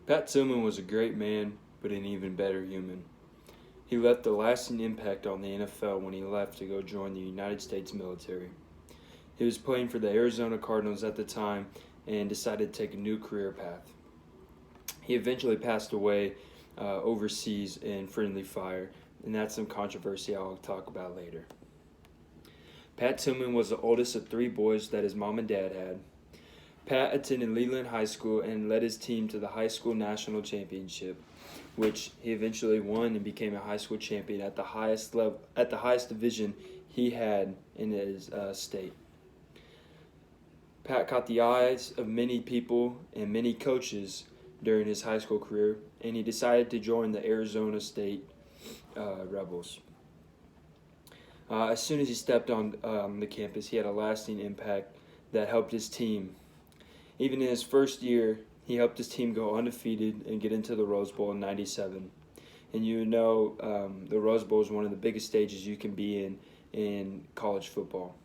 Pat Tillman was a great man, but an even better human. He left a lasting impact on the NFL when he left to go join the United States military. He was playing for the Arizona Cardinals at the time and decided to take a new career path. He eventually passed away overseas in friendly fire, and that's some controversy I'll talk about later. Pat Tillman was the oldest of three boys that his mom and dad had. Pat attended Leland High School and led his team to the high school national championship, which he eventually won and became a high school champion at the highest level, at the highest division he had in his state. Pat caught the eyes of many people and many coaches during his high school career, and he decided to join the Arizona State Rebels. As soon as he stepped on the campus, he had a lasting impact that helped his team. Even in his first year, he helped his team go undefeated and get into the Rose Bowl in '97. And the Rose Bowl is one of the biggest stages you can be in college football.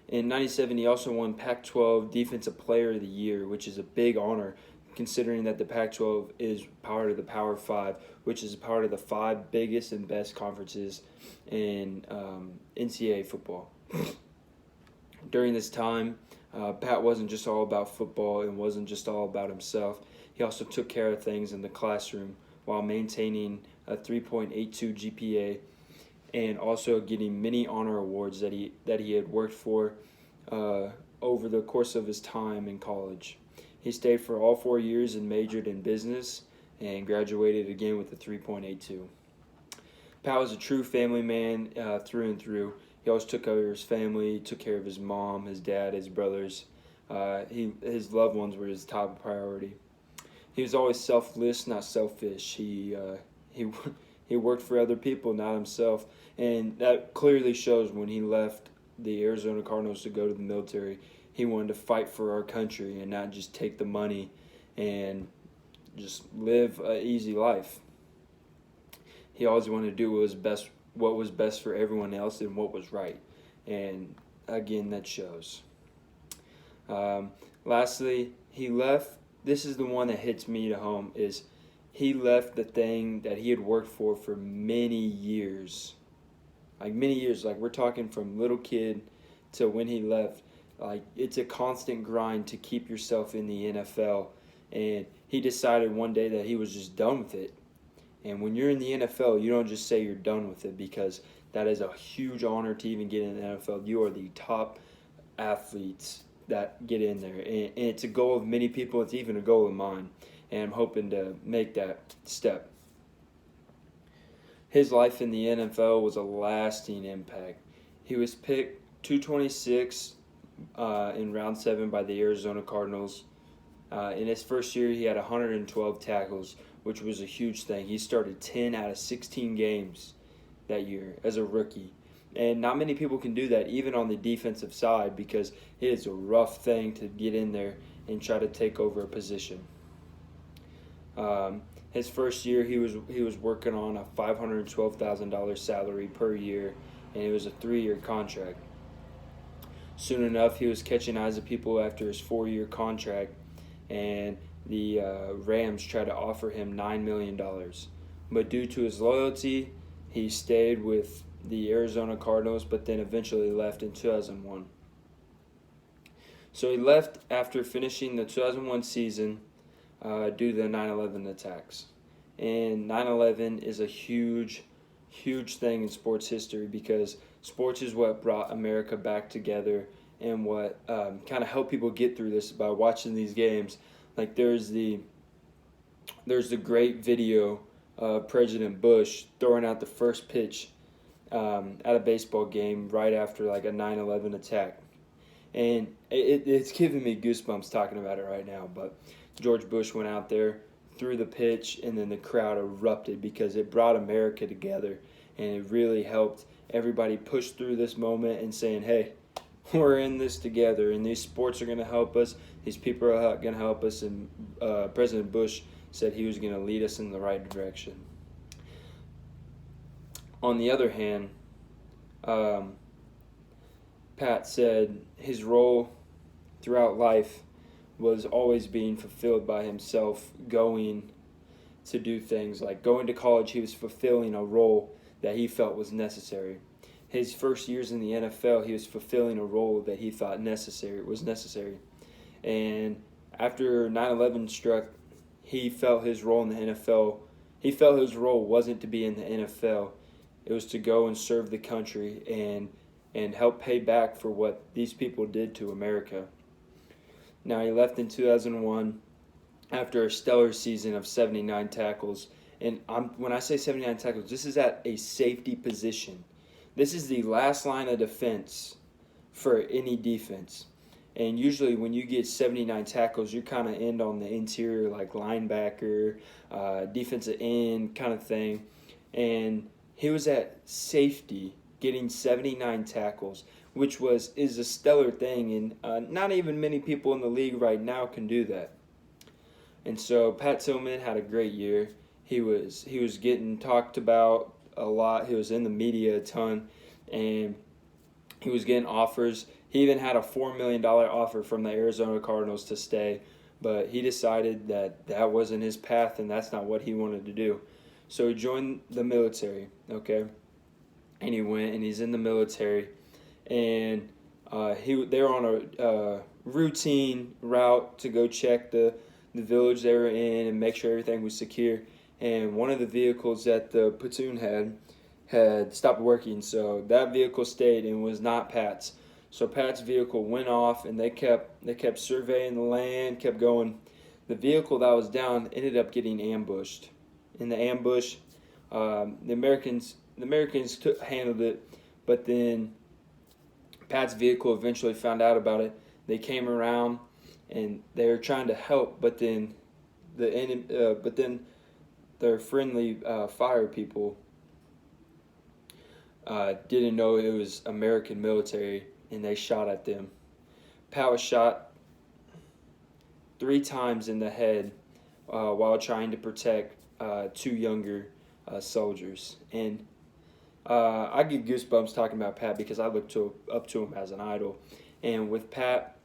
In '97, he also won Pac-12 Defensive Player of the Year, which is a big honor considering that the Pac-12 is part of the Power 5, which is part of the five biggest and best conferences in NCAA football. During this time, Pat wasn't just all about football and wasn't just all about himself. He also took care of things in the classroom while maintaining a 3.82 GPA and also getting many honor awards that he had worked for over the course of his time in college. He stayed for all 4 years and majored in business and graduated again with a 3.82. Pat was a true family man through and through. He always took care of his family, took care of his mom, his dad, his brothers. His loved ones were his top priority. He was always selfless, not selfish. He worked for other people, not himself, and that clearly shows when he left the Arizona Cardinals to go to the military. He wanted to fight for our country and not just take the money and just live an easy life. He always wanted to do what was best for everyone else and what was right. And again, that shows. Lastly, he left. This is the one that hits me to home. Is he left the thing that he had worked for many years. Like we're talking from little kid to when he left. Like it's a constant grind to keep yourself in the NFL. And he decided one day that he was just done with it. And when you're in the NFL, you don't just say you're done with it, because that is a huge honor to even get in the NFL. You are the top athletes that get in there. And it's a goal of many people. It's even a goal of mine. And I'm hoping to make that step. His life in the NFL was a lasting impact. He was picked 226 in round 7 by the Arizona Cardinals. In his first year, he had 112 tackles, which was a huge thing. He started 10 out of 16 games that year as a rookie. And not many people can do that, even on the defensive side, because it is a rough thing to get in there and try to take over a position. His first year, he was working on a $512,000 salary per year, and it was a 3-year contract. Soon enough, he was catching eyes of people after his 4-year contract, and the Rams tried to offer him $9 million. But due to his loyalty, he stayed with the Arizona Cardinals, but then eventually left in 2001. So he left after finishing the 2001 season due to the 9/11 attacks. And 9/11 is a huge, huge thing in sports history, because sports is what brought America back together and what kind of helped people get through this by watching these games. Like there's the great video of President Bush throwing out the first pitch at a baseball game right after like a 9/11 attack. And it's giving me goosebumps talking about it right now. But George Bush went out there, threw the pitch, and then the crowd erupted because it brought America together. And it really helped everybody push through this moment and saying, hey, we're in this together, and these sports are going to help us. These people are going to help us. And President Bush said he was going to lead us in the right direction. On the other hand, Pat said his role throughout life was always being fulfilled by himself going to do things. Like going to college, he was fulfilling a role that he felt was necessary. His first years in the NFL, he was fulfilling a role that he thought was necessary. And after 9/11 struck, he felt his role in the NFL. He felt his role wasn't to be in the NFL. It was to go and serve the country and help pay back for what these people did to America. Now, he left in 2001 after a stellar season of 79 tackles. And when I say 79 tackles, this is at a safety position. This is the last line of defense for any defense. And usually when you get 79 tackles, you kind of end on the interior, like linebacker, defensive end kind of thing. And he was at safety getting 79 tackles, which is a stellar thing. And not even many people in the league right now can do that. And so Pat Tillman had a great year. He was getting talked about a lot. He was in the media a ton, and he was getting offers. He even had a $4 million offer from the Arizona Cardinals to stay, but he decided that wasn't his path and that's not what he wanted to do. So he joined the military, okay? And he went and he's in the military, and they were on a routine route to go check the village they were in and make sure everything was secure. And one of the vehicles that the platoon had stopped working, so that vehicle stayed and was not Pat's. So Pat's vehicle went off, and they kept surveying the land, kept going. The vehicle that was down ended up getting ambushed. In the ambush, the Americans handled it, but then Pat's vehicle eventually found out about it. They came around and they were trying to help, but then their friendly fire people didn't know it was American military, and they shot at them. Pat was shot 3 times in the head while trying to protect 2 younger soldiers. And I get goosebumps talking about Pat because I look up to him as an idol. And with Pat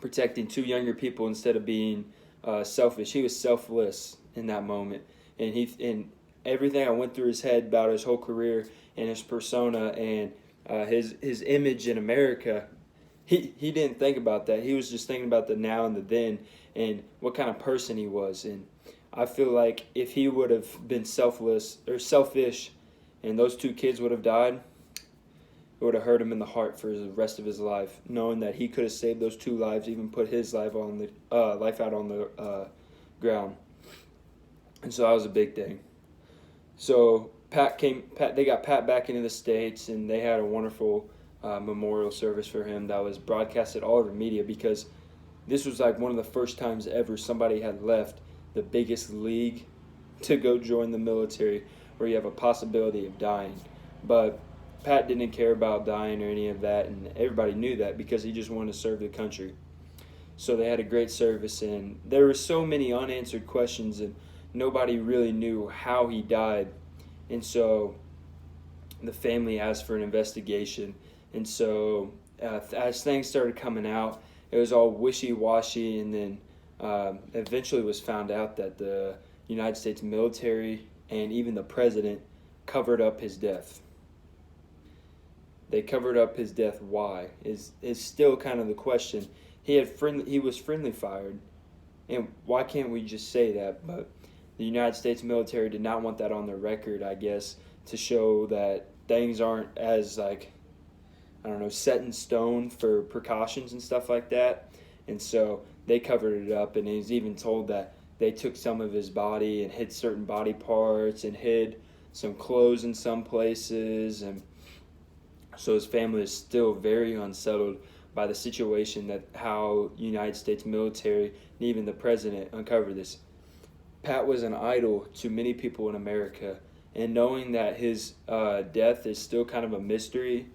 protecting 2 younger people instead of being selfish, he was selfless in that moment. And everything I went through his head about his whole career and his persona and his image in America, he didn't think about that. He was just thinking about the now and the then and what kind of person he was. And I feel like if he would have been selfless or selfish and those 2 kids would have died, it would have hurt him in the heart for the rest of his life, knowing that he could have saved those 2 lives, even put his life out on the ground. And so that was a big thing. So they got Pat back into the States, and they had a wonderful memorial service for him that was broadcasted all over media, because this was like one of the first times ever somebody had left the biggest league to go join the military, where you have a possibility of dying. But Pat didn't care about dying or any of that, and everybody knew that because he just wanted to serve the country. So they had a great service, and there were so many unanswered questions, and nobody really knew how he died. And so the family asked for an investigation. And so as things started coming out, it was all wishy-washy, and then eventually it was found out that the United States military and even the president covered up his death. They covered up his death. Why? Is still kind of the question. He was friendly fired, and why can't we just say that? But the United States military did not want that on their record, I guess, to show that things aren't as set in stone for precautions and stuff like that. And so they covered it up, and he's even told that they took some of his body and hid certain body parts and hid some clothes in some places. And so his family is still very unsettled by the situation, that how United States military and even the president uncovered this. Pat was an idol to many people in America, and knowing that his death is still kind of a mystery,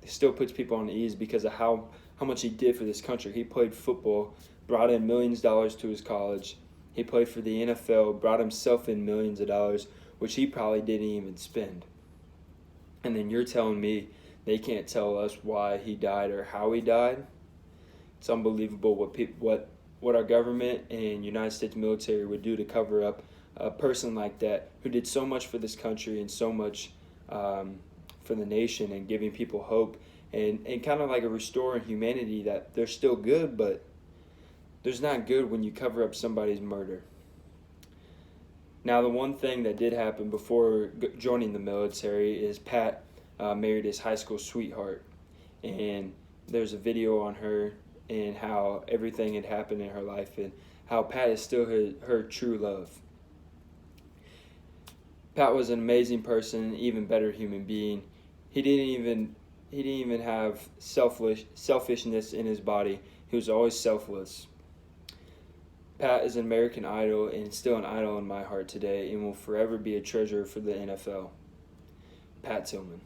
still puts people on ease because of how much he did for this country. He played football, brought in millions of dollars to his college. He played for the NFL, brought himself in millions of dollars, which he probably didn't even spend. And then you're telling me they can't tell us why he died or how he died? It's unbelievable what our government and United States military would do to cover up a person like that who did so much for this country and so much for the nation and giving people hope and kind of like a restoring humanity that they're still good, but there's not good when you cover up somebody's murder. Now, the one thing that did happen before joining the military is Pat married his high school sweetheart, and there's a video on her and how everything had happened in her life and how Pat is still her true love. Pat was an amazing person, even better human being. He didn't even have selfishness in his body. He was always selfless. Pat is an American idol and still an idol in my heart today and will forever be a treasure for the NFL. Pat Tillman.